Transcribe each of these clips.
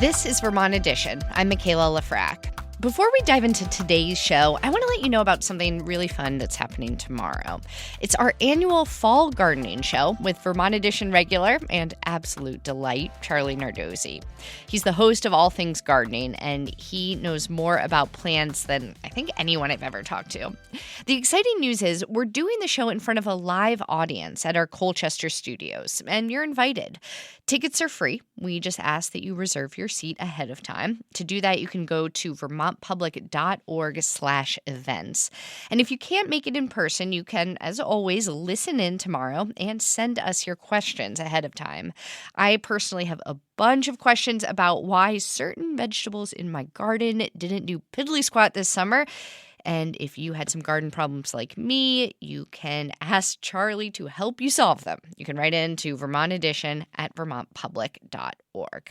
This is Vermont Edition. I'm Michaela Lafrac. Before we dive into today's show, I want to let you know about something really fun that's happening tomorrow. It's our annual fall gardening show with Vermont Edition regular and absolute delight, Charlie Nardozzi. He's the host of All Things Gardening, and he knows more about plants than I think anyone I've ever talked to. The exciting news is we're doing the show in front of a live audience at our Colchester studios, and you're invited. Tickets are free. We just ask that you reserve your seat ahead of time. To do that, you can go to vermontpublic.org/events. And if you can't make it in person, you can, as always, listen in tomorrow and send us your questions ahead of time. I personally have a bunch of questions about why certain vegetables in my garden didn't do piddly squat this summer. And if you had some garden problems like me, you can ask Charlie to help you solve them. You can write in to Vermont Edition at vermontpublic.org.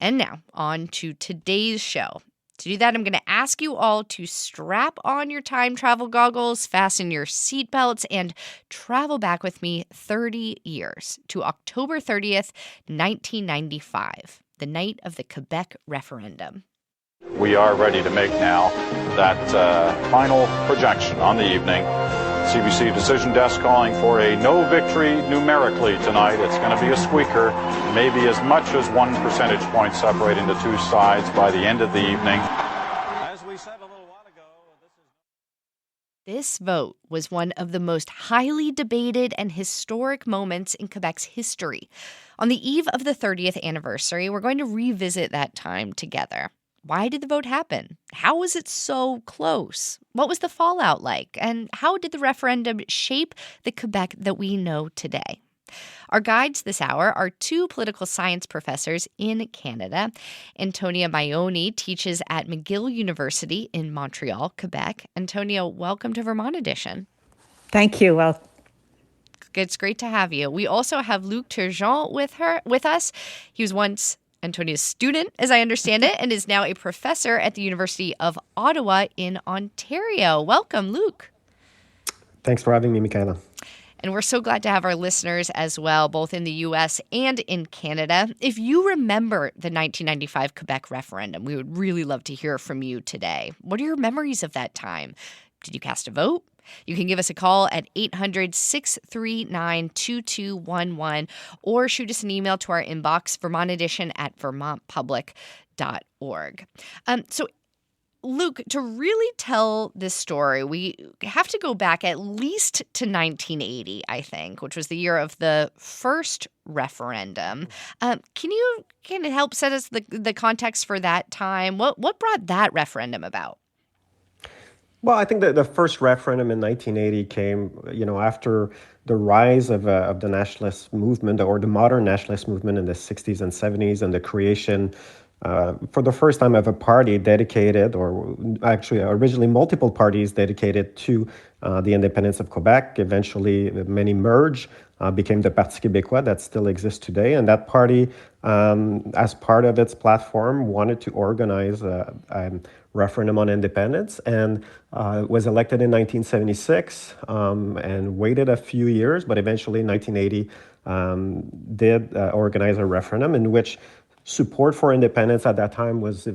And now, on to today's show. To do that, I'm going to ask you all to strap on your time travel goggles, fasten your seatbelts, and travel back with me 30 years to October 30th, 1995, the night of the Quebec referendum. We are ready to make now that final projection on the evening. CBC decision desk calling for a no victory numerically tonight. It's going to be a squeaker, maybe as much as 1 percentage point separating the two sides by the end of the evening. As we said a little while ago, this vote was one of the most highly debated and historic moments in Quebec's history. On the eve of the 30th anniversary, we're going to revisit that time together. Why did the vote happen? How was it so close? What was the fallout like? And how did the referendum shape the Quebec that we know today? Our guides this hour are two political science professors in Canada. Antonia Maioni teaches at McGill University in Montreal, Quebec. Antonia, welcome to Vermont Edition. Thank you. Well, it's great to have you. We also have Luc Turgeon with us. He was once Antonia's student, as I understand it, and is now a professor at the University of Ottawa in Ontario. Welcome, Luc. Thanks for having me, Michaela. And we're so glad to have our listeners as well, both in the U.S. and in Canada. If you remember the 1995 Quebec referendum, we would really love to hear from you today. What are your memories of that time? Did you cast a vote? You can give us a call at 800-639-2211 or shoot us an email to our inbox, vermontedition@vermontpublic.org. So, Luc, to really tell this story, we have to go back at least to 1980, I think, which was the year of the first referendum. Can you help set us the context for that time? What brought that referendum about? Well, I think that the first referendum in 1980 came, after the rise of the nationalist movement or the modern nationalist movement in the 60s and 70s and the creation for the first time of a party dedicated, or actually originally multiple parties dedicated to the independence of Quebec. Eventually, many merged, became the Parti Québécois that still exists today. And that party, as part of its platform, wanted to organize a referendum on independence and was elected in 1976 and waited a few years, but eventually in 1980 did organize a referendum in which support for independence at that time was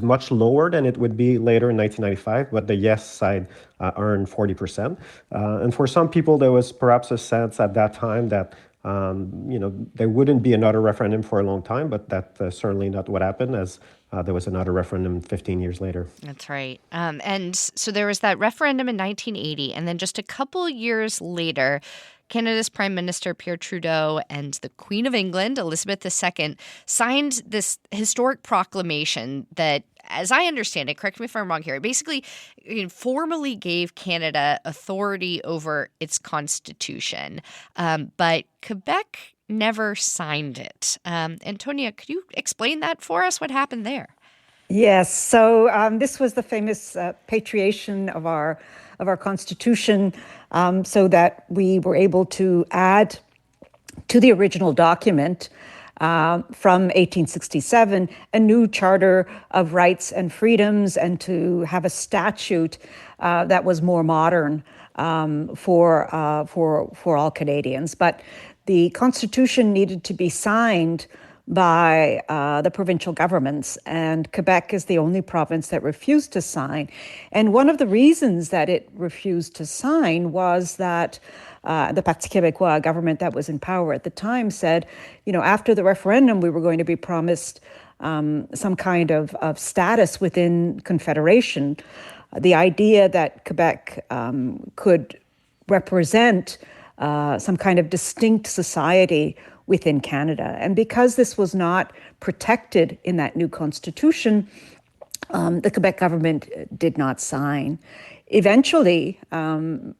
much lower than it would be later in 1995, but the yes side earned 40%. And for some people, there was perhaps a sense at that time that there wouldn't be another referendum for a long time, but that's certainly not what happened, as there was another referendum 15 years later. That's right. And so there was that referendum in 1980, and then just a couple years later, Canada's Prime Minister Pierre Trudeau and the Queen of England, Elizabeth II, signed this historic proclamation that, as I understand it, correct me if I'm wrong here, it basically formally gave Canada authority over its constitution. But Quebec never signed it. Antonia, could you explain that for us? What happened there? Yes. So this was the famous patriation of our Constitution, so that we were able to add to the original document from 1867 a new Charter of Rights and Freedoms, and to have a statute that was more modern for all Canadians. But the Constitution needed to be signed by the provincial governments, and Quebec is the only province that refused to sign. And one of the reasons that it refused to sign was that the Parti Québécois government that was in power at the time said, after the referendum, we were going to be promised some kind of status within Confederation. The idea that Quebec could represent some kind of distinct society within Canada. And because this was not protected in that new constitution, the Quebec government did not sign. Eventually, the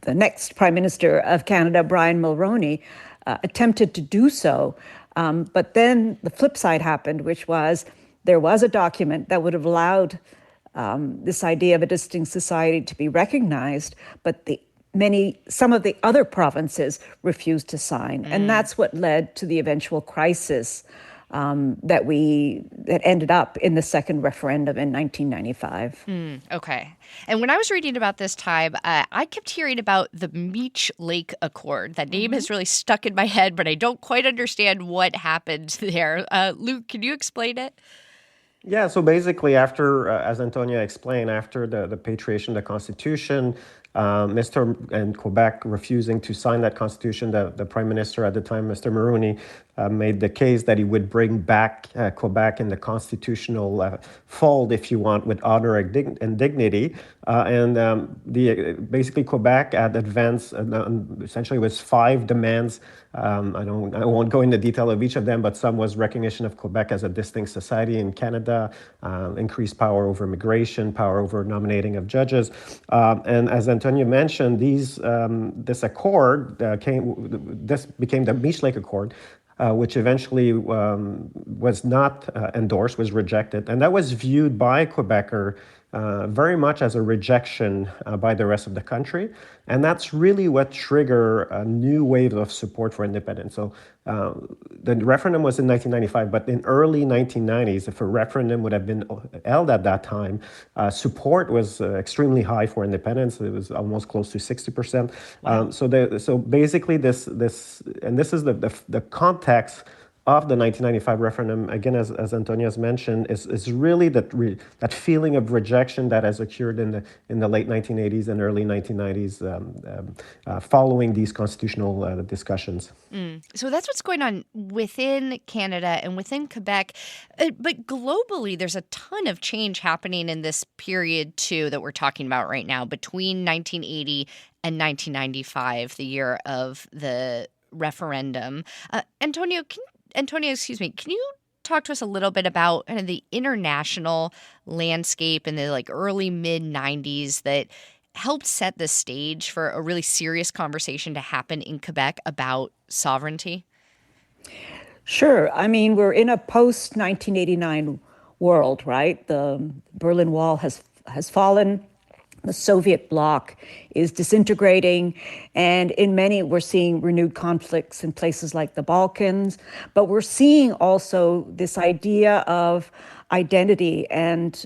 next Prime Minister of Canada, Brian Mulroney, attempted to do so. But then the flip side happened, which was there was a document that would have allowed this idea of a distinct society to be recognized, but some of the other provinces refused to sign. And that's what led to the eventual crisis that ended up in the second referendum in 1995. Okay. And when I was reading about this time, I kept hearing about the Meech Lake Accord. That name has really stuck in my head, but I don't quite understand what happened there. Luc, can you explain it? Yeah, so basically after, as Antonia explained, after the patriation of the Constitution, Mr. and Quebec refusing to sign that Constitution, the Prime Minister at the time, Mr. Mulroney, made the case that he would bring back Quebec in the constitutional fold, if you want, with honor and dignity. Basically Quebec had advanced, essentially was 5 demands. I won't go into detail of each of them, but some was recognition of Quebec as a distinct society in Canada, increased power over immigration, power over nominating of judges. And as Antonia mentioned, this accord this became the Meech Lake Accord, which eventually was not endorsed, was rejected. And that was viewed by Quebecer very much as a rejection by the rest of the country. And that's really what triggered a new wave of support for independence. So the referendum was in 1995, but in early 1990s, if a referendum would have been held at that time, support was extremely high for independence. It was almost close to 60%. Wow. So basically this is the context of the 1995 referendum, again, as Antonia has mentioned, is really that feeling of rejection that has occurred in the late 1980s and early 1990s following these constitutional discussions. So that's what's going on within Canada and within Quebec. But globally, there's a ton of change happening in this period, too, that we're talking about right now, between 1980 and 1995, the year of the referendum. Antonia, can you talk to us a little bit about kind of the international landscape in the early mid-90s that helped set the stage for a really serious conversation to happen in Quebec about sovereignty? Sure. I mean, we're in a post-1989 world, right? The Berlin Wall has fallen. The Soviet bloc is disintegrating, and we're seeing renewed conflicts in places like the Balkans, but we're seeing also this idea of identity and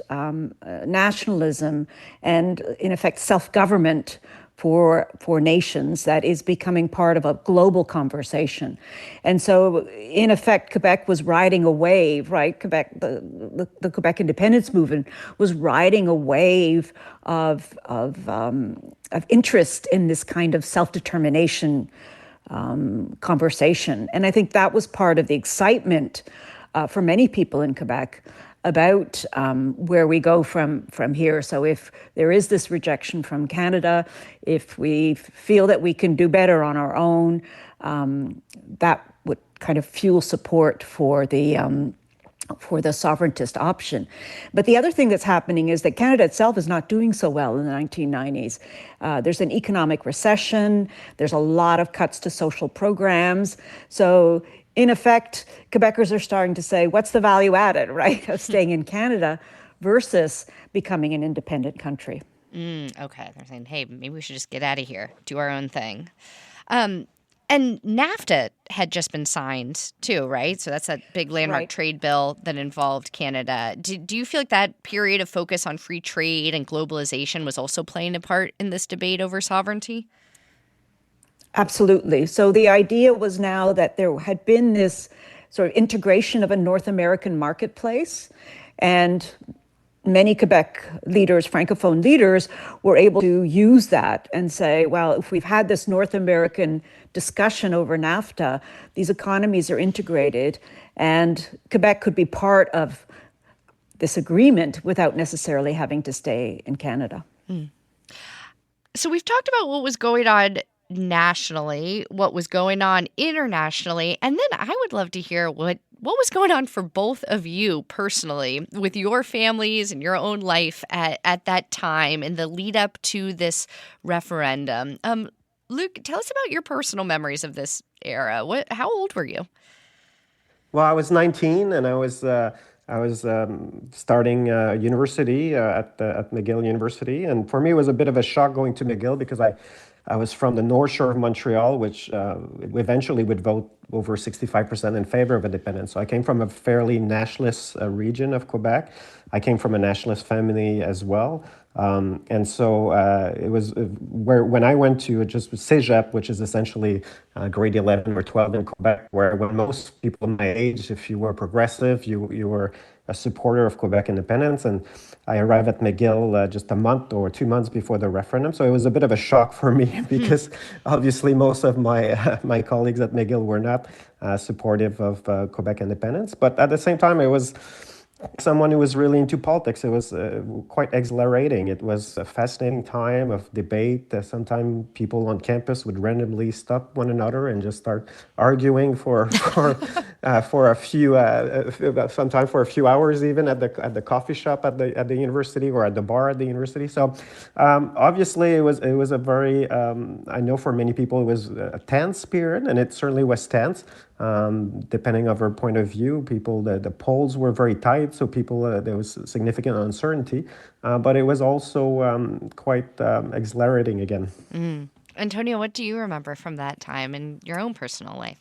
nationalism and, in effect, self-government for nations that is becoming part of a global conversation. And so, in effect, Quebec was riding a wave, right? The Quebec independence movement was riding a wave of interest in this kind of self-determination conversation. And I think that was part of the excitement for many people in Quebec about where we go from here. So if there is this rejection from Canada, if we feel that we can do better on our own, that would kind of fuel support for the sovereigntist option. But the other thing that's happening is that Canada itself is not doing so well in the 1990s. There's an economic recession. There's a lot of cuts to social programs. So in effect, Quebecers are starting to say, what's the value added, right, of staying in Canada versus becoming an independent country? Okay. They're saying, hey, maybe we should just get out of here, do our own thing. And NAFTA had just been signed too, right? So that's that big landmark trade bill that involved Canada. Do you feel like that period of focus on free trade and globalization was also playing a part in this debate over sovereignty? Absolutely. So the idea was now that there had been this sort of integration of a North American marketplace. And many Quebec leaders, Francophone leaders, were able to use that and say, well, if we've had this North American discussion over NAFTA, these economies are integrated, and Quebec could be part of this agreement without necessarily having to stay in Canada. So we've talked about what was going on nationally, what was going on internationally, and then I would love to hear what was going on for both of you personally with your families and your own life at that time in the lead up to this referendum. Luc, tell us about your personal memories of this era. How old were you? Well, I was 19, and I was starting university at McGill University, and for me it was a bit of a shock going to McGill because I was from the North Shore of Montreal, which eventually would vote over 65% in favor of independence. So I came from a fairly nationalist region of Quebec. I came from a nationalist family as well. And so it was when I went to just Cégep, which is essentially grade 11 or 12 in Quebec, where when most people my age, if you were progressive, you were a supporter of Quebec independence. And I arrived at McGill just a month or 2 months before the referendum. So it was a bit of a shock for me because obviously most of my colleagues at McGill were not supportive of Quebec independence. But at the same time, it was someone who was really into politics. It was quite exhilarating. It was a fascinating time of debate. Sometimes people on campus would randomly stop one another and just start arguing for a few, sometimes for a few hours, even at the coffee shop at the university or at the bar at the university. So obviously, it was a very I know for many people it was a tense period, and it certainly was tense. Depending on our point of view, the polls were very tight, so there was significant uncertainty, but it was also quite exhilarating again. Antonia, what do you remember from that time in your own personal life?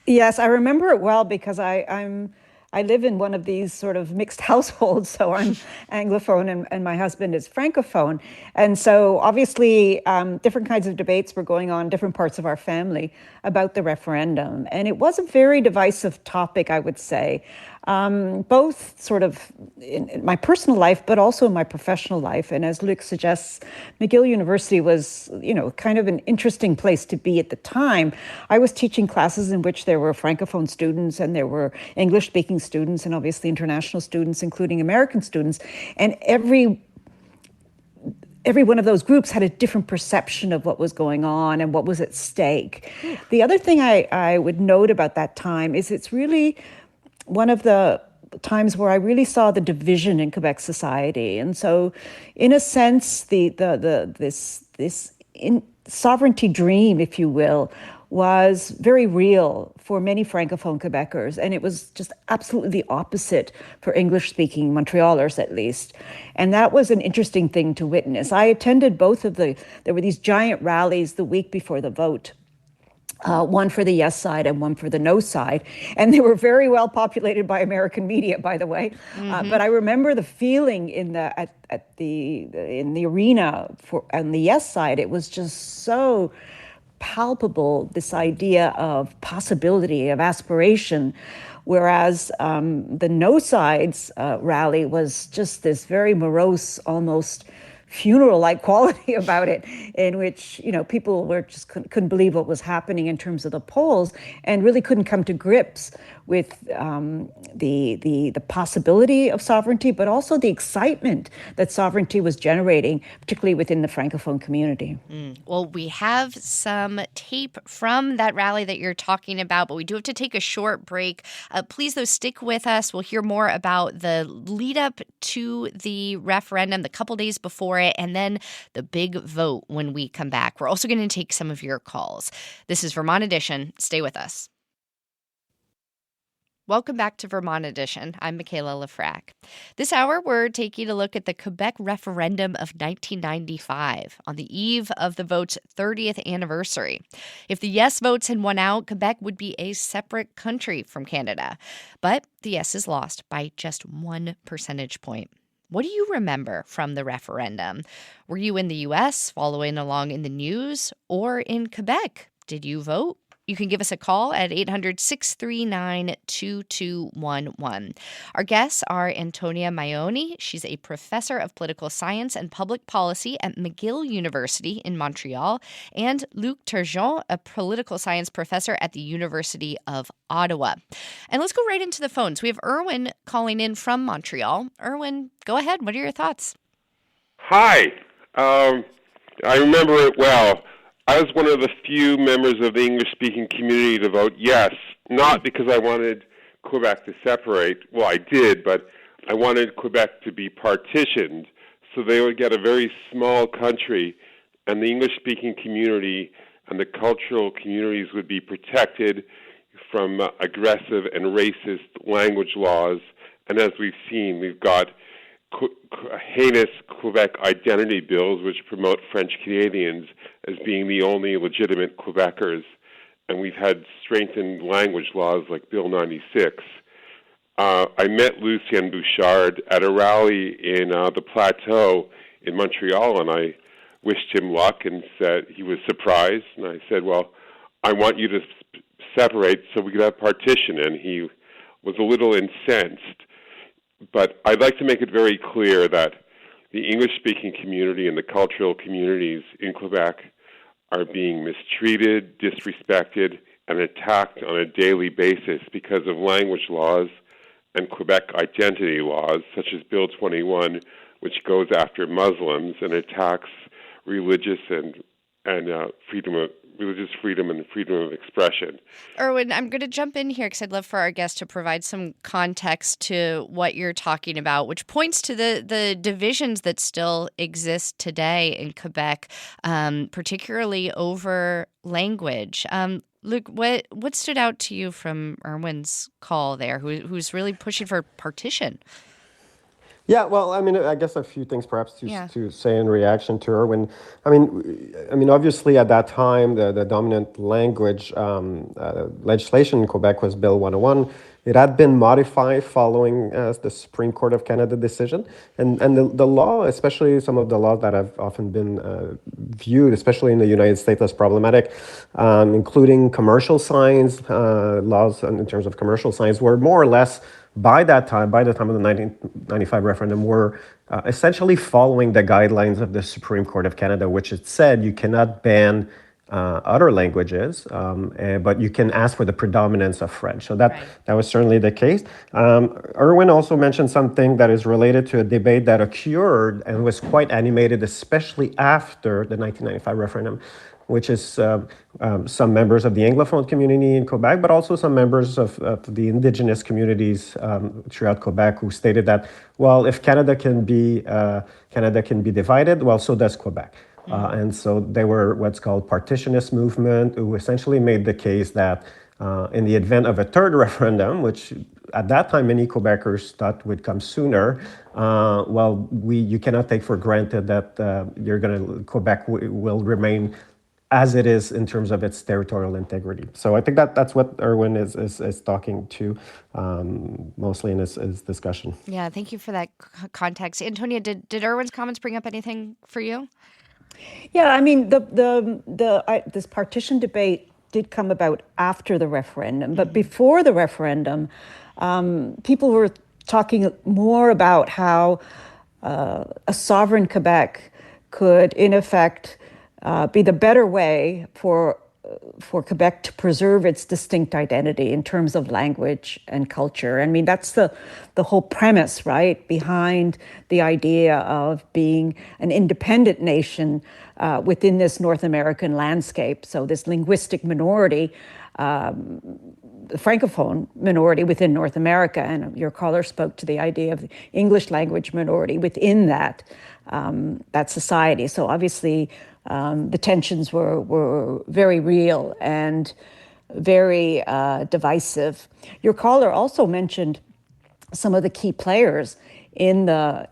Yes, I remember it well because I live in one of these sort of mixed households. So I'm Anglophone and my husband is Francophone. And so obviously different kinds of debates were going on in different parts of our family about the referendum. And it was a very divisive topic, I would say, both sort of in my personal life, but also in my professional life. And as Luc suggests, McGill University was, kind of an interesting place to be at the time. I was teaching classes in which there were Francophone students and there were English-speaking students and obviously international students, including American students. And every one of those groups had a different perception of what was going on and what was at stake. The other thing I would note about that time is it's really one of the times where I really saw the division in Quebec society. And so in a sense, this sovereignty dream, if you will, was very real for many Francophone Quebecers. And it was just absolutely the opposite for English-speaking Montrealers, at least. And that was an interesting thing to witness. I attended there were these giant rallies the week before the vote. One for the yes side and one for the no side. And they were very well populated by American media, by the way. But I remember the feeling in the arena on the yes side. It was just so palpable, this idea of possibility, of aspiration. Whereas the no side's rally was just this very morose, almost funeral-like quality about it, in which people were just couldn't believe what was happening in terms of the polls, and really couldn't come to grips with the possibility of sovereignty, but also the excitement that sovereignty was generating, particularly within the Francophone community. Well, we have some tape from that rally that you're talking about, but we do have to take a short break. Please, though, stick with us. We'll hear more about the lead up to the referendum, the couple days before it, and then the big vote when we come back. We're also going to take some of your calls. This is Vermont Edition. Stay with us. Welcome back to Vermont Edition. I'm Michaela Lafrac. This hour, we're taking a look at the Quebec referendum of 1995 on the eve of the vote's 30th anniversary. If the yes votes had won out, Quebec would be a separate country from Canada. But the yeses lost by just 1 percentage point. What do you remember from the referendum? Were you in the U.S., following along in the news, or in Quebec? Did you vote? You can give us a call at 800-639-2211. Our guests are Antonia Maioni. She's a professor of political science and public policy at McGill University in Montreal, and Luc Turgeon, a political science professor at the University of Ottawa. And let's go right into the phones. We have Erwin calling in from Montreal. Erwin, go ahead. What are your thoughts? Hi. I remember it well. I was one of the few members of the English-speaking community to vote yes, not because I wanted Quebec to separate. Well, I did, but I wanted Quebec to be partitioned so they would get a very small country, and the English-speaking community and the cultural communities would be protected from aggressive and racist language laws. And as we've seen, we've got heinous Quebec identity bills which promote French Canadians as being the only legitimate Quebeckers, and we've had strengthened language laws like Bill 96. I met Lucien Bouchard at a rally in the Plateau in Montreal, and I wished him luck and said he was surprised, and I said, well, I want you to separate so we could have partition, and he was a little incensed. But I'd like to make it very clear that the English-speaking community and the cultural communities in Quebec are being mistreated, disrespected, and attacked on a daily basis because of language laws and Quebec identity laws, such as Bill 21, which goes after Muslims and attacks religious and religious freedom and freedom of expression. Erwin, I'm going to jump in here because I'd love for our guest to provide some context to what you're talking about, which points to the divisions that still exist today in Quebec, particularly over language. Luc, what stood out to you from Erwin's call there, who's really pushing for partition? Yeah, well, I mean, I guess a few things perhaps to say in reaction to Erwin. I mean, obviously at that time, the dominant language legislation in Quebec was Bill 101. It had been modified following the Supreme Court of Canada decision. And the law, especially some of the laws that have often been viewed, especially in the United States, as problematic, including commercial signs, laws in terms of commercial signs, were more or less by the time of the 1995 referendum, were essentially following the guidelines of the Supreme Court of Canada, which it said you cannot ban other languages, but you can ask for the predominance of French. So that was certainly the case. Erwin also mentioned something that is related to a debate that occurred and was quite animated, especially after the 1995 referendum, which is some members of the Anglophone community in Quebec, but also some members of the Indigenous communities throughout Quebec who stated that, well, if Canada can be divided, well, so does Quebec. And so they were what's called partitionist movement, who essentially made the case that in the event of a third referendum, which at that time many Quebeckers thought would come sooner, you cannot take for granted that Quebec will remain as it is in terms of its territorial integrity. So I think that's what Erwin is talking to mostly in his discussion. Yeah, thank you for that context. Antonia, did Erwin's comments bring up anything for you? Yeah, I mean, this partition debate did come about after the referendum, but before the referendum, people were talking more about how a sovereign Quebec could, in effect, be the better way for Quebec to preserve its distinct identity in terms of language and culture. I mean, that's the whole premise, right, behind the idea of being an independent nation within this North American landscape. So this linguistic minority, the Francophone minority within North America, and your caller spoke to the idea of the English language minority within that society. So obviously, the tensions were very real and very divisive. Your caller also mentioned some of the key players in the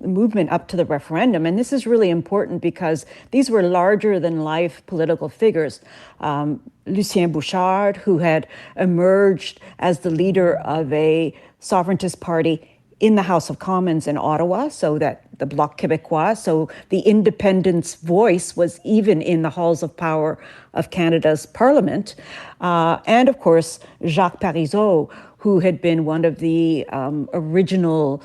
movement up to the referendum, and this is really important because these were larger than life political figures. Lucien Bouchard, who had emerged as the leader of a sovereigntist party in the House of Commons in Ottawa, so that the Bloc Québécois, so the independence voice was even in the halls of power of Canada's Parliament. And of course, Jacques Parizeau, who had been one of the original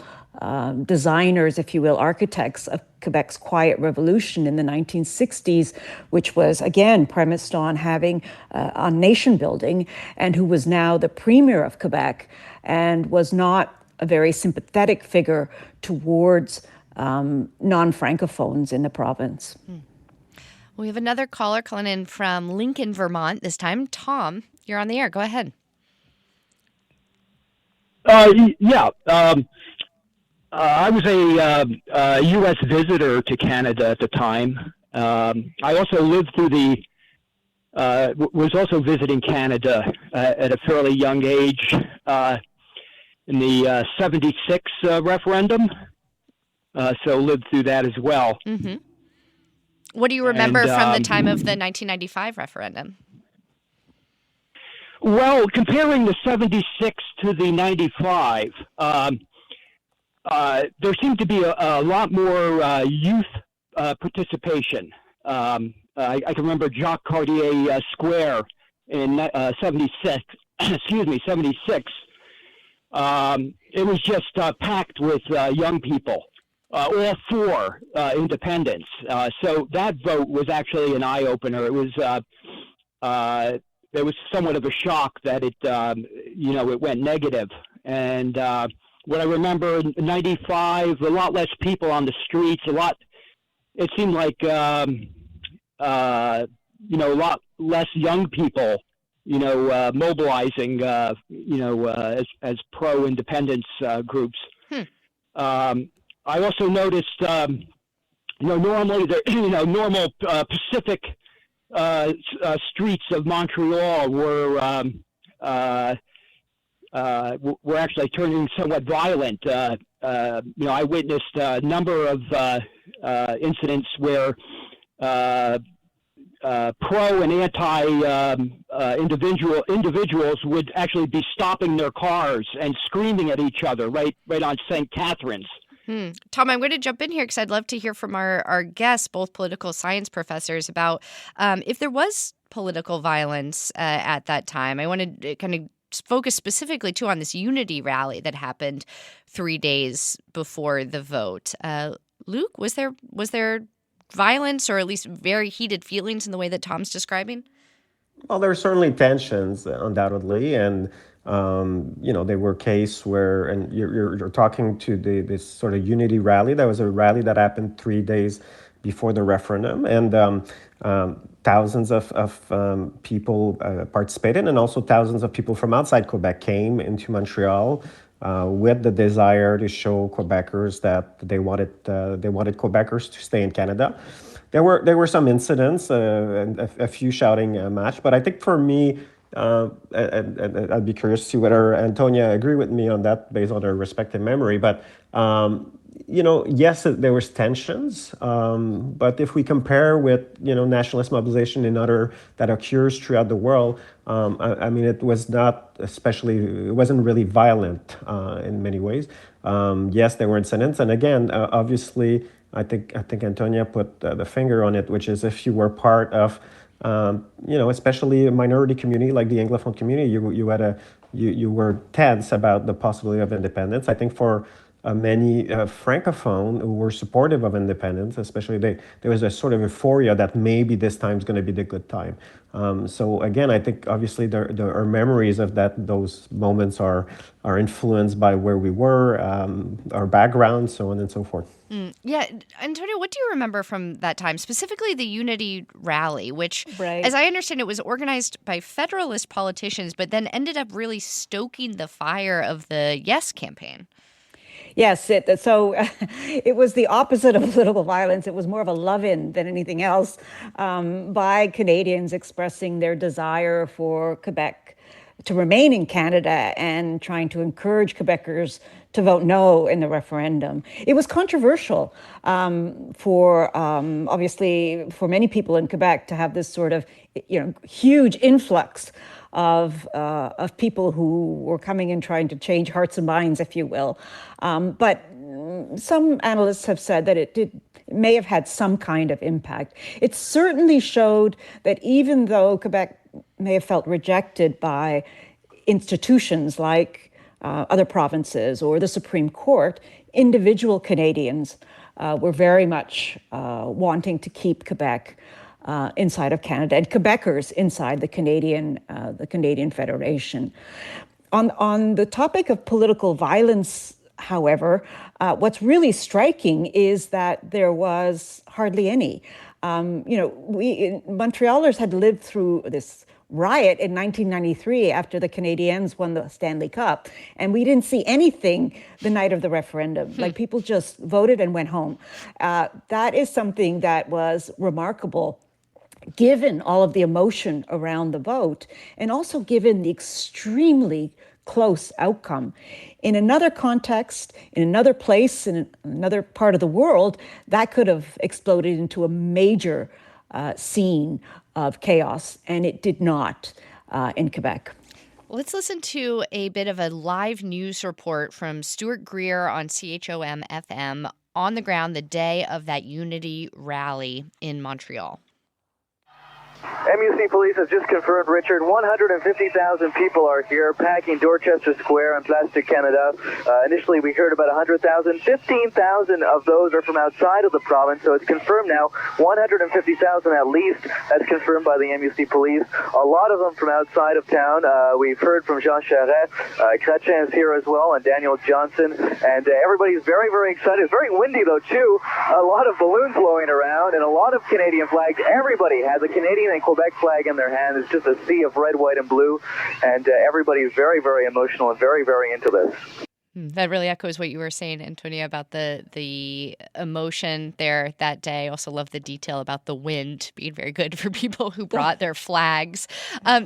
designers, if you will, architects of Quebec's Quiet Revolution in the 1960s, which was, again, premised on on nation building, and who was now the premier of Quebec and was not a very sympathetic figure towards non-Francophones in the province. We have another caller calling in from Lincoln, Vermont this time. Tom, you're on the air. Go ahead. Yeah. I was a U.S. visitor to Canada at the time. I also lived through was also visiting Canada at a fairly young age in the 76 referendum. So lived through that as well. Mm-hmm. What do you remember from the time of the 1995 referendum? Well, comparing the 76 to the 95, there seemed to be a lot more youth participation. I can remember Jacques Cartier Square in 76. Excuse me, 76. It was just packed with young people, all for independence. So that vote was actually an eye opener. It was somewhat of a shock that it went negative. And what I remember in 95, a lot less people on the streets, it seemed like, a lot less young people, mobilizing, as pro-independence groups. I also noticed, normally normal Pacific streets of Montreal were actually turning somewhat violent. I witnessed a number of incidents where pro and anti individuals would actually be stopping their cars and screaming at each other right on St. Catharines. Tom, I'm going to jump in here because I'd love to hear from our guests, both political science professors, about if there was political violence at that time. I wanted to kind of focus specifically, too, on this unity rally that happened 3 days before the vote. Luc, was there violence or at least very heated feelings in the way that Tom's describing? Well, there were certainly tensions, undoubtedly, and there were cases where, and you're talking to this sort of unity rally. That was a rally that happened 3 days before the referendum, and thousands of people participated, and also thousands of people from outside Quebec came into Montreal with the desire to show Quebeckers that they wanted Quebeckers to stay in Canada. There were some incidents, and a few shouting match, but I think for me, and I'd be curious to see whether Antonia agree with me on that based on her respective memory. But yes, there was tensions. But if we compare with nationalist mobilization in other that occurs throughout the world, I mean it wasn't really violent in many ways. Yes, there were incidents, and again, obviously, I think Antonia put the finger on it, which is if you were part of especially a minority community like the Anglophone community, you were tense about the possibility of independence. I think for many Francophone who were supportive of independence, especially there was a sort of euphoria that maybe this time is going to be the good time. So again, I think obviously our memories of those moments are influenced by where we were, our background, so on and so forth. Yeah. Antonia, what do you remember from that time, specifically the Unity Rally, which, Right. as I understand it, was organized by Federalist politicians, but then ended up really stoking the fire of the Yes campaign? Yes, so it was the opposite of political violence. It was more of a love-in than anything else by Canadians expressing their desire for Quebec to remain in Canada and trying to encourage Quebecers to vote no in the referendum. It was controversial obviously for many people in Quebec to have this sort of huge influx of people who were coming and trying to change hearts and minds, if you will. But some analysts have said that it may have had some kind of impact. It certainly showed that even though Quebec may have felt rejected by institutions like other provinces or the Supreme Court, individual Canadians were very much wanting to keep Quebec inside of Canada, and Quebeckers inside the Canadian Federation. On the topic of political violence, however, what's really striking is that there was hardly any. We Montrealers had lived through this riot in 1993 after the Canadiens won the Stanley Cup, and we didn't see anything the night of the referendum. Like, people just voted and went home. That is something that was remarkable, given all of the emotion around the vote, and also given the extremely close outcome. In another context, in another place, in another part of the world, that could have exploded into a major scene of chaos, and it did not in Quebec. Let's listen to a bit of a live news report from Stuart Greer on CHOM FM on the ground the day of that unity rally in Montreal. MUC police have just confirmed, Richard, 150,000 people are here packing Dorchester Square and Place de Canada. Initially, we heard about 100,000. 15,000 of those are from outside of the province, so it's confirmed now, 150,000 at least. That's confirmed by the MUC police. A lot of them from outside of town. We've heard from Jean Charest. Chrétien is here as well, and Daniel Johnson. And everybody's very, very excited. It's very windy, though, too. A lot of balloons blowing around and a lot of Canadian flags. Everybody has a Canadian and Quebec flag in their hand. It's just a sea of red, white, and blue, and everybody's very, very emotional and very, very into this. That really echoes what you were saying, Antonia, about the emotion there that day. Also love the detail about the wind being very good for people who brought their flags.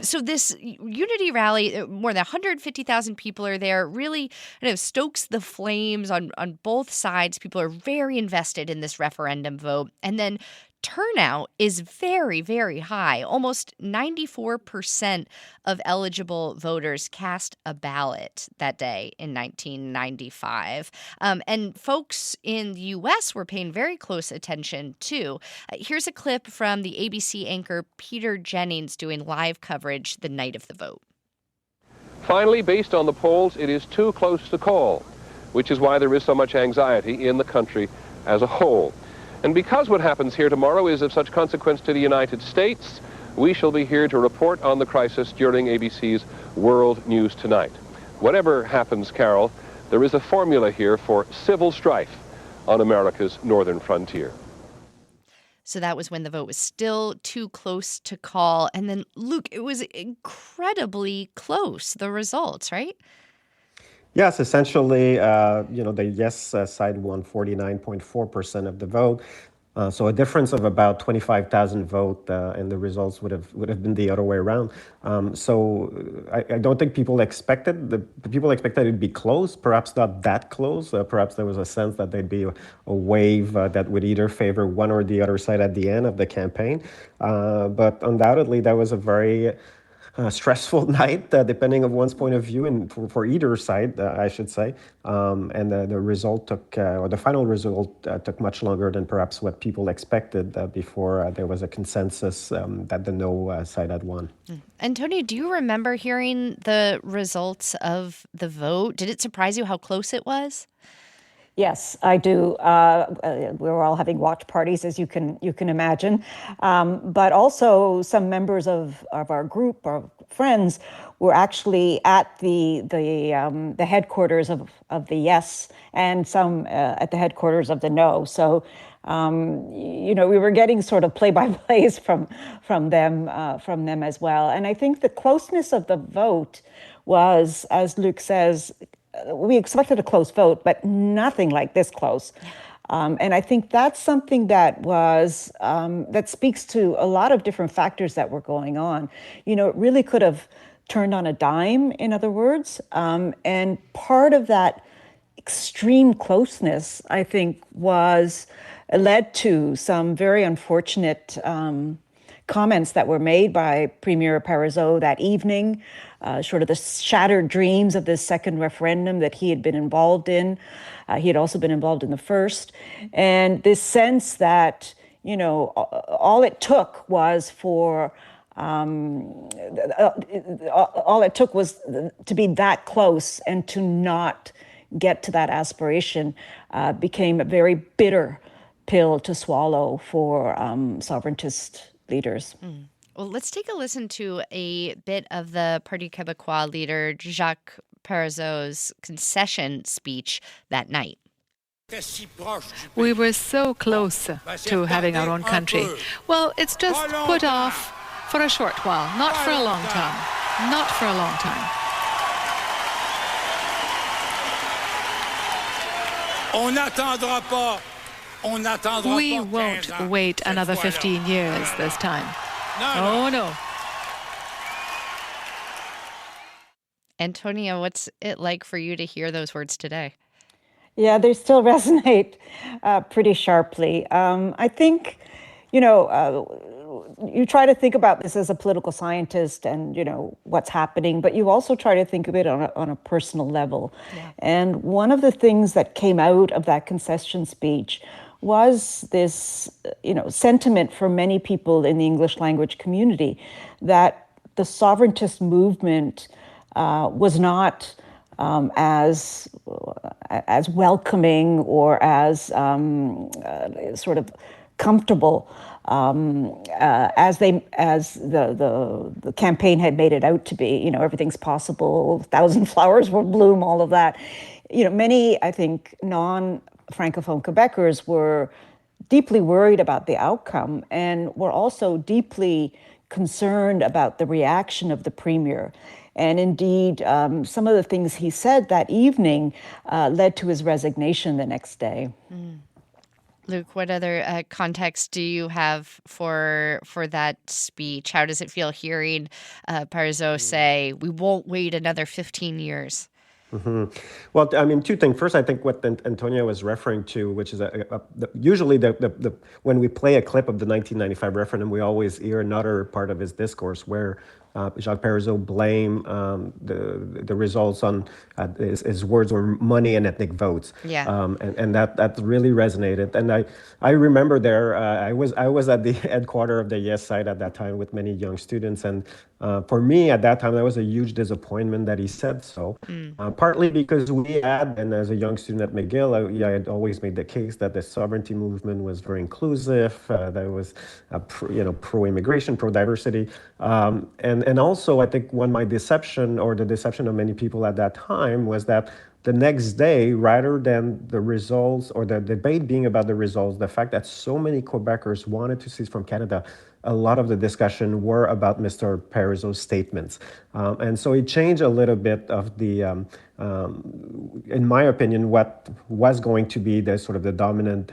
So this unity rally, more than 150,000 people are there, really stokes the flames on both sides. People are very invested in this referendum vote. And then turnout is very, very high. Almost 94% of eligible voters cast a ballot that day in 1995. And folks in the U.S. were paying very close attention, too. Here's a clip from the ABC anchor Peter Jennings doing live coverage the night of the vote. Finally, based on the polls, it is too close to call, which is why there is so much anxiety in the country as a whole. And because what happens here tomorrow is of such consequence to the United States, we shall be here to report on the crisis during ABC's World News Tonight. Whatever happens, Carol, there is a formula here for civil strife on America's northern frontier. So that was when the vote was still too close to call. And then, Luc, it was incredibly close, the results, right? Yes, essentially, the yes side won 49.4% of the vote. So a difference of about 25,000 votes, and the results would have been the other way around. So I don't think people expected it'd be close, perhaps not that close. Perhaps there was a sense that there'd be a wave that would either favor one or the other side at the end of the campaign. But undoubtedly, that was a very stressful night, depending on one's point of view, and for either side, I should say. And the result or the final result took much longer than perhaps what people expected before there was a consensus that the no side had won. Antonia, do you remember hearing the results of the vote? Did it surprise you how close it was? Yes, I do. We were all having watch parties, as you can imagine, but also some members of our group, our friends, were actually at the headquarters of the yes, and some at the headquarters of the no. So, we were getting sort of play-by-plays from them as well. And I think the closeness of the vote was, as Luc says, we expected a close vote, but nothing like this close. And I think that's something that was that speaks to a lot of different factors that were going on. It really could have turned on a dime, in other words. And part of that extreme closeness, I think, led to some very unfortunate comments that were made by Premier Parizeau that evening, sort of the shattered dreams of this second referendum that he had been involved in. He had also been involved in the first. And this sense that, all it took was for all it took was to be that close and to not get to that aspiration became a very bitter pill to swallow for sovereigntist leaders. Well, let's take a listen to a bit of the Parti Québécois leader Jacques Parizeau's concession speech that night. We were so close to having our own country. Well, it's just put off for a short while, not for a long time. Not for a long time. We won't wait another 15 years this time. Oh, no. Antonia, what's it like for you to hear those words today? Yeah, they still resonate pretty sharply. I think, you try to think about this as a political scientist and, what's happening, but you also try to think of it on a personal level. Yeah. And one of the things that came out of that concession speech was this, sentiment for many people in the English language community that the sovereigntist movement was not as welcoming or as sort of comfortable as the campaign had made it out to be. Everything's possible, 1,000 flowers will bloom, all of that. Many, I think, non-Francophone Quebeckers were deeply worried about the outcome and were also deeply concerned about the reaction of the premier. And indeed, some of the things he said that evening led to his resignation the next day. Luc, what other context do you have for that speech? How does it feel hearing Parizeau say, we won't wait another 15 years? Mm-hmm. Well, I mean, two things. First, I think what Antonia was referring to, which is usually when we play a clip of the 1995 referendum, we always hear another part of his discourse where Jacques Parizeau blamed the results on his words were money and ethnic votes. Yeah. And that really resonated. And I remember there I was at the headquarters of the Yes side at that time with many young students, and for me at that time that was a huge disappointment that he said so. Partly because we had, and as a young student at McGill, I had always made the case that the sovereignty movement was very inclusive, that it was pro-immigration, pro-diversity, and also I think the deception of many people at that time was that the next day, rather than the results or the debate being about the results, the fact that so many Quebeckers wanted to cease from Canada, a lot of the discussion were about Mr. Parizeau's statements. And so it changed a little bit of the, in my opinion, what was going to be the sort of the dominant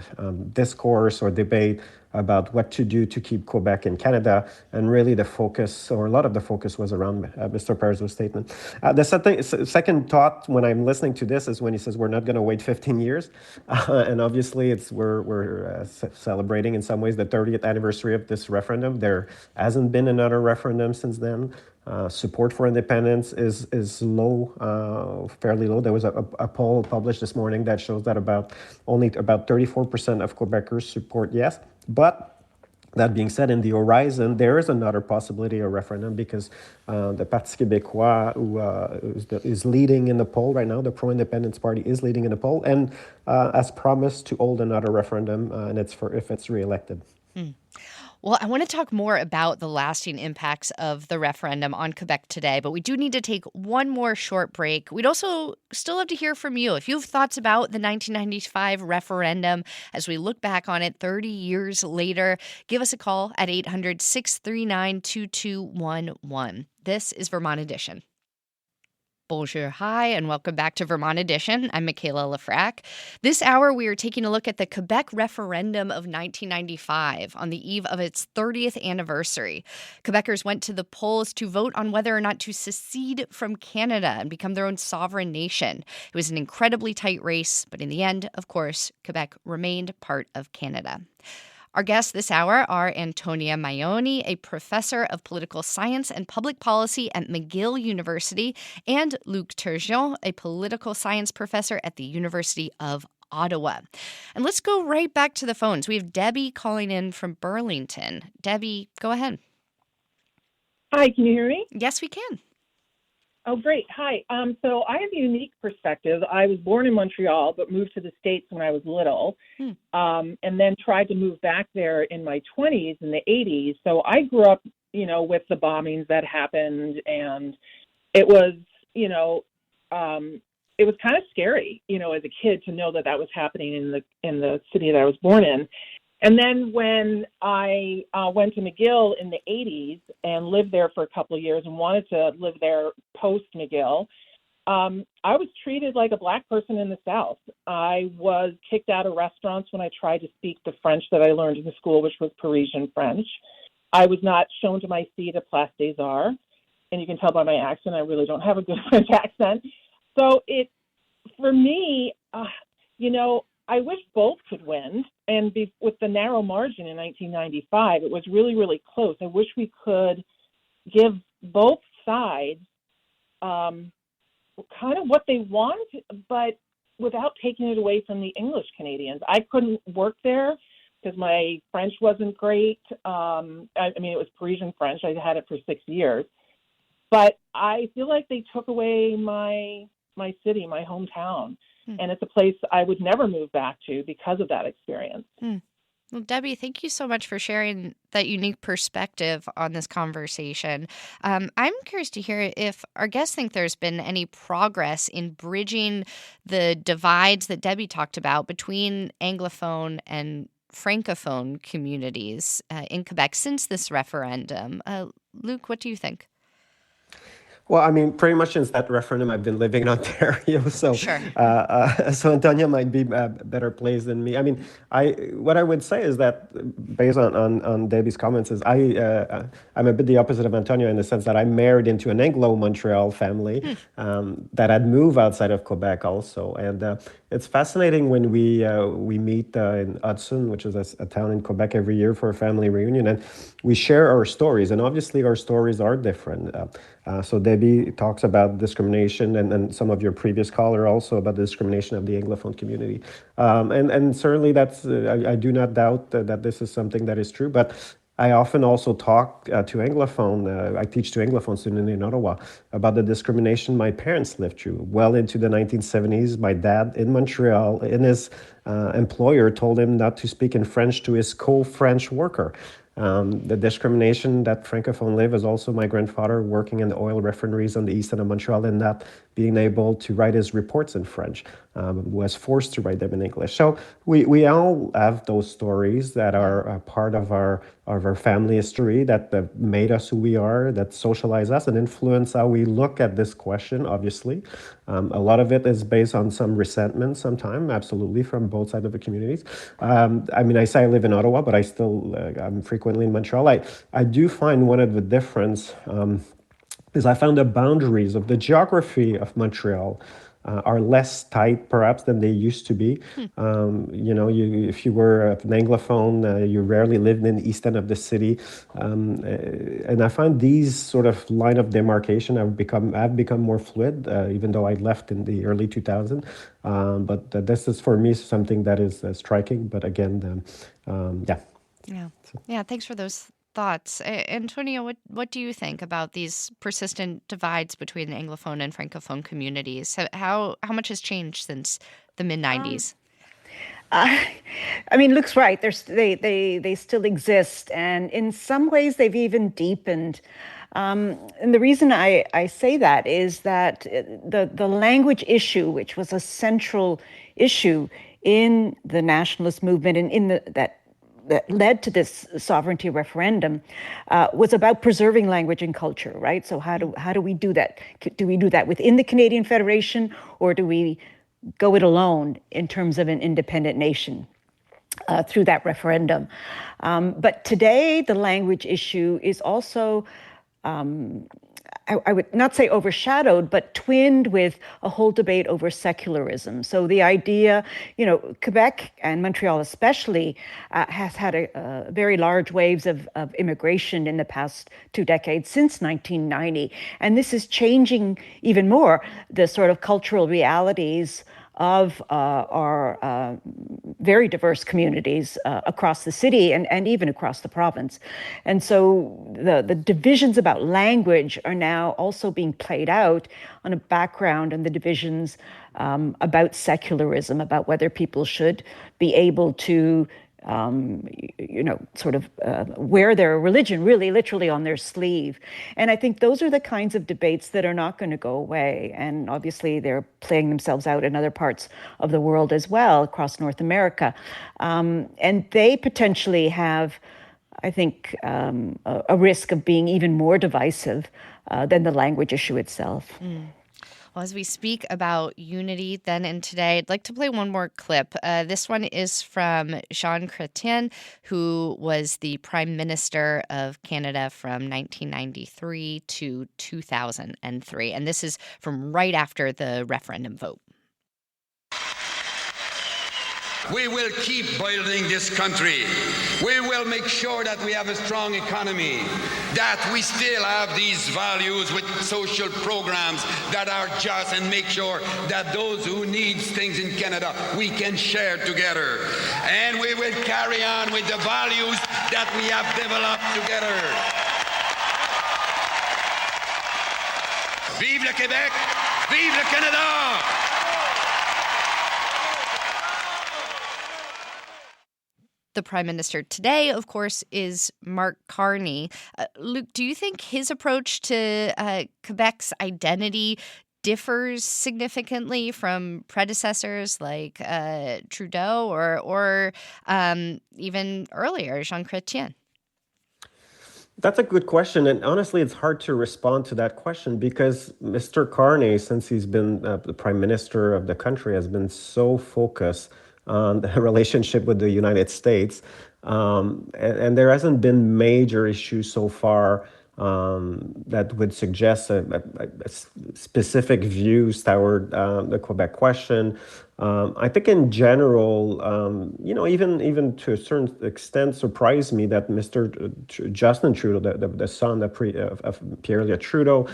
discourse or debate about what to do to keep Quebec in Canada. And really the focus, or a lot of the focus, was around Mr. Parizeau's statement. The second thought when I'm listening to this is when he says we're not going to wait 15 years. And obviously we're celebrating in some ways the 30th anniversary of this referendum. There hasn't been another referendum since then. Support for independence is low, fairly low. There was a poll published this morning that shows that only about 34% of Quebeckers support yes. But that being said, in the horizon, there is another possibility of referendum because the Parti Québécois, who is leading in the poll right now, the pro-independence party is leading in the poll, and has promised to hold another referendum, and it's if it's reelected. Well, I want to talk more about the lasting impacts of the referendum on Quebec today, but we do need to take one more short break. We'd also still love to hear from you. If you have thoughts about the 1995 referendum as we look back on it 30 years later, give us a call at 800-639-2211. This is Vermont Edition. Bonjour, hi, and welcome back to Vermont Edition. I'm Michaela Lafrac. This hour, we are taking a look at the Quebec referendum of 1995 on the eve of its 30th anniversary. Quebecers went to the polls to vote on whether or not to secede from Canada and become their own sovereign nation. It was an incredibly tight race, but in the end, of course, Quebec remained part of Canada. Our guests this hour are Antonia Maioni, a professor of political science and public policy at McGill University, and Luc Turgeon, a political science professor at the University of Ottawa. And let's go right back to the phones. We have Debbie calling in from Burlington. Debbie, go ahead. Hi, can you hear me? Yes, we can. Oh, great. Hi. So I have a unique perspective. I was born in Montreal, but moved to the States when I was little, and then tried to move back there in my 20s in the 80s. So I grew up, with the bombings that happened, and it was, it was kind of scary, as a kid to know that was happening in the city that I was born in. And then when I went to McGill in the 80s and lived there for a couple of years and wanted to live there post-McGill, I was treated like a Black person in the South. I was kicked out of restaurants when I tried to speak the French that I learned in school, which was Parisian French. I was not shown to my seat at Place des Arts. And you can tell by my accent, I really don't have a good French accent. So for me, I wish both could win. And with the narrow margin in 1995, it was really, really close. I wish we could give both sides kind of what they want, but without taking it away from the English Canadians. I couldn't work there because my French wasn't great. It was Parisian French. I had it for 6 years. But I feel like they took away my city, my hometown. And it's a place I would never move back to because of that experience. Well, Debbie, thank you so much for sharing that unique perspective on this conversation. I'm curious to hear if our guests think there's been any progress in bridging the divides that Debbie talked about between Anglophone and Francophone communities in Quebec since this referendum. Luc, what do you think? Well, pretty much since that referendum, I've been living in Ontario, so Sure. So Antonia might be better placed than me. What I would say is that, based on Debbie's comments, is I'm a bit the opposite of Antonia in the sense that I'm married into an Anglo-Montreal family that had moved outside of Quebec also, and it's fascinating when we meet in Hudson, which is a town in Quebec, every year for a family reunion, and we share our stories, and obviously our stories are different. So Debbie talks about discrimination, and some of your previous caller also about the discrimination of the Anglophone community. And certainly that's, I do not doubt that this is something that is true, but I often also talk to Anglophone, I teach to Anglophone students in Ottawa about the discrimination my parents lived through. Well into the 1970s, my dad in Montreal, in his employer, told him not to speak in French to his co-French worker. The discrimination that Francophone live is also my grandfather working in the oil refineries on the east end of Montreal and not being able to write his reports in French, was forced to write them in English. So we all have those stories that are a part of our family history that made us who we are, that socialize us and influence how we look at this question, obviously. A lot of it is based on some resentment sometimes, absolutely, from both sides of the communities. I say I live in Ottawa, but I'm frequently in Montreal. I do find one of the difference is I found the boundaries of the geography of Montreal are less tight, perhaps, than they used to be. If you were an Anglophone, you rarely lived in the east end of the city. And I find these sort of line of demarcation have become more fluid, even though I left in the early 2000s. But this is, for me, something that is striking. But again, yeah. Yeah, thanks for those thoughts. Antonia, what do you think about these persistent divides between the Anglophone and Francophone communities? How much has changed since the mid-90s? Luc's right. They still exist, and in some ways they've even deepened. And the reason I say that is that the language issue, which was a central issue in the nationalist movement and that led to this sovereignty referendum, was about preserving language and culture, right? So how do we do that? Do we do that within the Canadian Federation, or do we go it alone in terms of an independent nation through that referendum? But today, the language issue is also I would not say overshadowed, but twinned with a whole debate over secularism. So the idea, Quebec and Montreal especially has had a very large waves of immigration in the past 2 decades since 1990. And this is changing even more the sort of cultural realities of our very diverse communities across the city and even across the province. And so the divisions about language are now also being played out on a background, and the divisions about secularism, about whether people should be able to wear their religion really literally on their sleeve. And I think those are the kinds of debates that are not going to go away. And obviously they're playing themselves out in other parts of the world as well, across North America. And they potentially have, I think, a risk of being even more divisive than the language issue itself. Well, as we speak about unity then and today, I'd like to play one more clip. This one is from Jean Chrétien, who was the Prime Minister of Canada from 1993 to 2003. And this is from right after the referendum vote. We will keep building this country. We will make sure that we have a strong economy, that we still have these values with social programs that are just, and make sure that those who need things in Canada, we can share together. And we will carry on with the values that we have developed together. Vive le Québec! Vive le Canada! The Prime Minister today, of course, is Mark Carney. Luc, do you think his approach to Quebec's identity differs significantly from predecessors like Trudeau or even earlier, Jean Chrétien? That's a good question. And honestly, it's hard to respond to that question because Mr. Carney, since he's been the Prime Minister of the country, has been so focused on the relationship with the United States. And there hasn't been major issues so far that would suggest a specific views toward the Quebec question. I think in general, even to a certain extent, surprised me that Mr. Justin Trudeau, the son of Pierre Trudeau,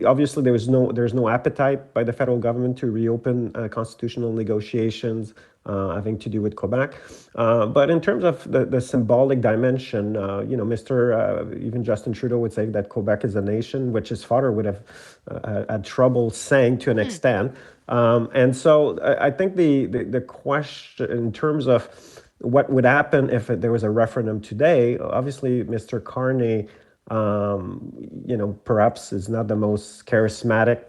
obviously there's no appetite by the federal government to reopen constitutional negotiations having to do with Quebec. But in terms of the symbolic dimension, even Justin Trudeau would say that Quebec is a nation, which his father would have had trouble saying to an extent. And so I think the question in terms of what would happen if there was a referendum today, obviously Mr. Carney, perhaps is not the most charismatic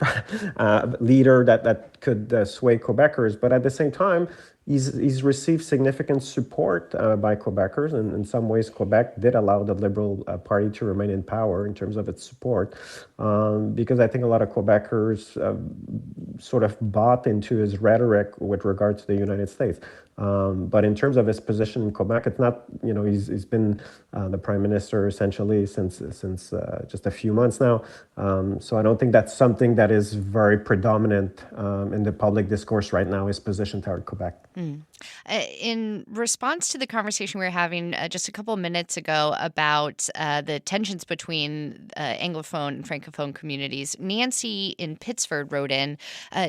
leader that could sway Quebeckers, but at the same time, he's received significant support by Quebeckers, and in some ways, Quebec did allow the Liberal Party to remain in power in terms of its support, because I think a lot of Quebeckers sort of bought into his rhetoric with regard to the United States. But in terms of his position in Quebec, it's not, he's been the Prime Minister essentially since just a few months now. So I don't think that's something that is very predominant in the public discourse right now, his position toward Quebec. In response to the conversation we were having just a couple of minutes ago about the tensions between Anglophone and Francophone communities, Nancy in Pittsford wrote in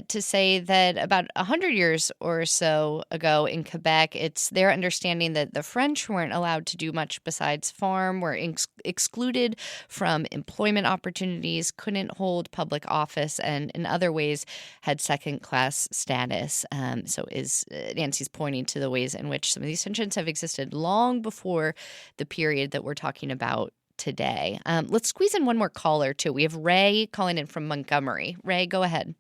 to say that about 100 years or so ago in Quebec, it's their understanding that the French weren't allowed to do much besides farm, were excluded from employment opportunities, couldn't hold public office, and in other ways had second-class status. So is Nancy's pointing to the ways in which some of these tensions have existed long before the period that we're talking about today. Let's squeeze in one more caller, too. We have Ray calling in from Montgomery. Ray, go ahead.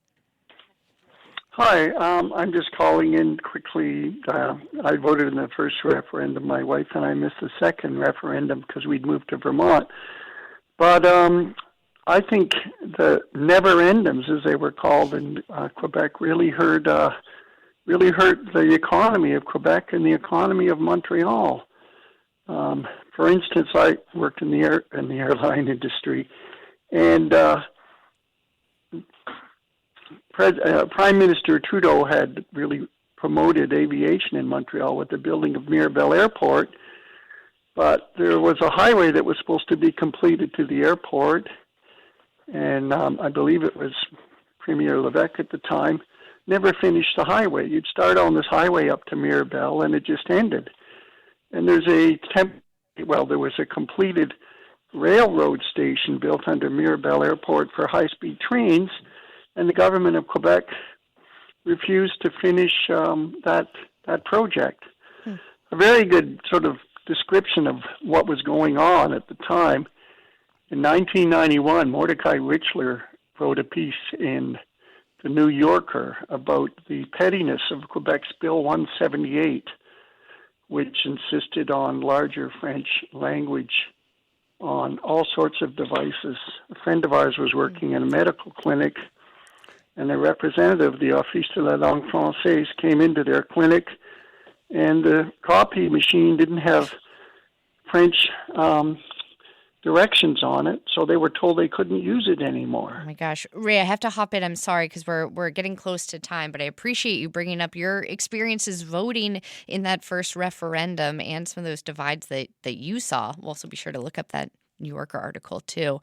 Hi, I'm just calling in quickly. I voted in the first referendum. My wife and I missed the second referendum because we'd moved to Vermont. But I think the never-endums, as they were called in Quebec, really hurt the economy of Quebec and the economy of Montreal. For instance, I worked in the airline industry, and Prime Minister Trudeau had really promoted aviation in Montreal with the building of Mirabel Airport, but there was a highway that was supposed to be completed to the airport, and I believe it was Premier Levesque at the time, never finished the highway. You'd start on this highway up to Mirabel, and it just ended. And there was a completed railroad station built under Mirabel Airport for high-speed trains, and the government of Quebec refused to finish that project. A very good sort of description of what was going on at the time. In 1991, Mordecai Richler wrote a piece in the New Yorker about the pettiness of Quebec's Bill 178, which insisted on larger French language on all sorts of devices. A friend of ours was working in a medical clinic, and a representative of the Office de la Langue Française came into their clinic, and the copy machine didn't have French directions on it, so they were told they couldn't use it anymore. Oh my gosh. Ray, I have to hop in. I'm sorry because we're getting close to time, but I appreciate you bringing up your experiences voting in that first referendum and some of those divides that you saw. We'll also be sure to look up that New Yorker article too.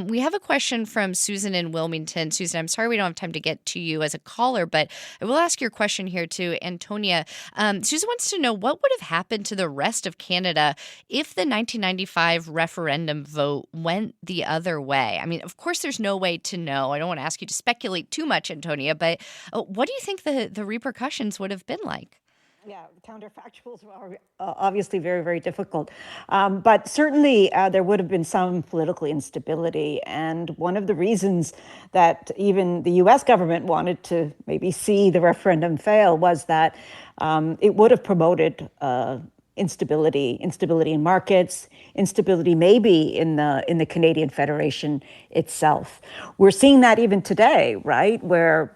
We have a question from Susan in Wilmington. Susan, I'm sorry we don't have time to get to you as a caller, but I will ask your question here to Antonia. Susan wants to know what would have happened to the rest of Canada if the 1995 referendum vote went the other way. I mean, of course, there's no way to know. I don't want to ask you to speculate too much, Antonia, but what do you think the repercussions would have been like? Yeah, counterfactuals are obviously very, very difficult. But certainly there would have been some political instability. And one of the reasons that even the U.S. government wanted to maybe see the referendum fail was that it would have promoted instability in markets, instability maybe in the Canadian Federation itself. We're seeing that even today, right, where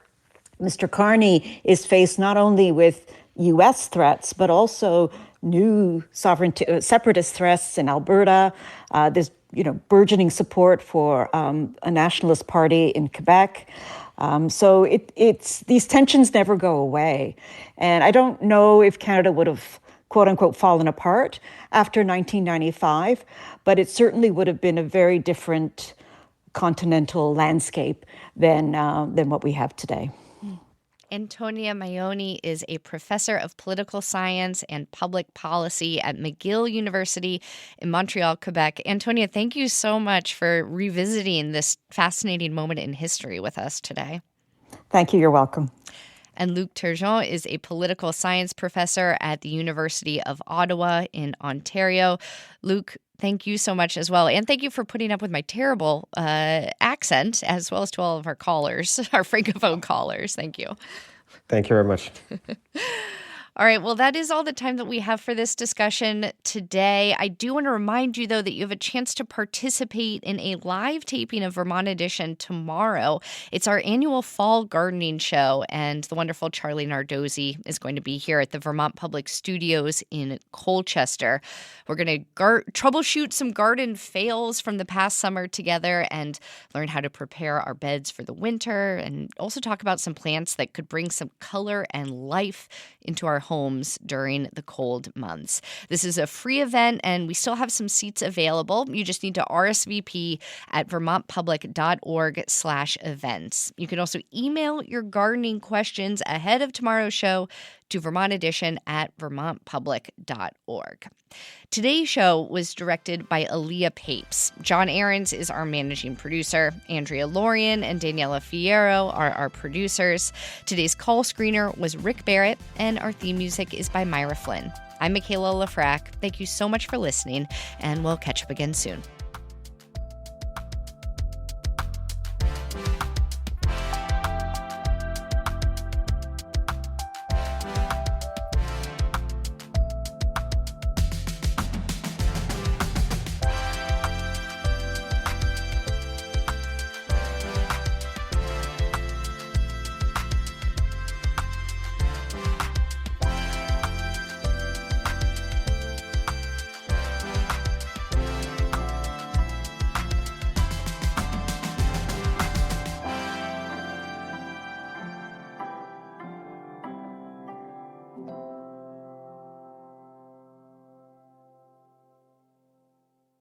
Mr. Carney is faced not only with U.S. threats, but also new separatist threats in Alberta. There's burgeoning support for a nationalist party in Quebec. So it's these tensions never go away, and I don't know if Canada would have quote unquote fallen apart after 1995, but it certainly would have been a very different continental landscape than what we have today. Antonia Maioni is a professor of political science and public policy at McGill University in Montreal, Quebec. Antonia, thank you so much for revisiting this fascinating moment in history with us today. Thank you. You're welcome. And Luc Turgeon is a political science professor at the University of Ottawa in Ontario. Luc, thank you so much as well. And thank you for putting up with my terrible accent, as well as to all of our callers, our Francophone callers. Thank you. Thank you very much. All right. Well, that is all the time that we have for this discussion today. I do want to remind you, though, that you have a chance to participate in a live taping of Vermont Edition tomorrow. It's our annual fall gardening show, and the wonderful Charlie Nardozzi is going to be here at the Vermont Public Studios in Colchester. We're going to troubleshoot some garden fails from the past summer together and learn how to prepare our beds for the winter, and also talk about some plants that could bring some color and life into our homes during the cold months. This is a free event, and we still have some seats available. You just need to RSVP at vermontpublic.org/events. You can also email your gardening questions ahead of tomorrow's show to Vermont Edition at vermontpublic.org. Today's show was directed by Aaliyah Papes. John Ahrens is our managing producer. Andrea Lorien and Daniela Fierro are our producers. Today's call screener was Rick Barrett, and our theme music is by Myra Flynn. I'm Michaela Lafrac. Thank you so much for listening, and we'll catch up again soon.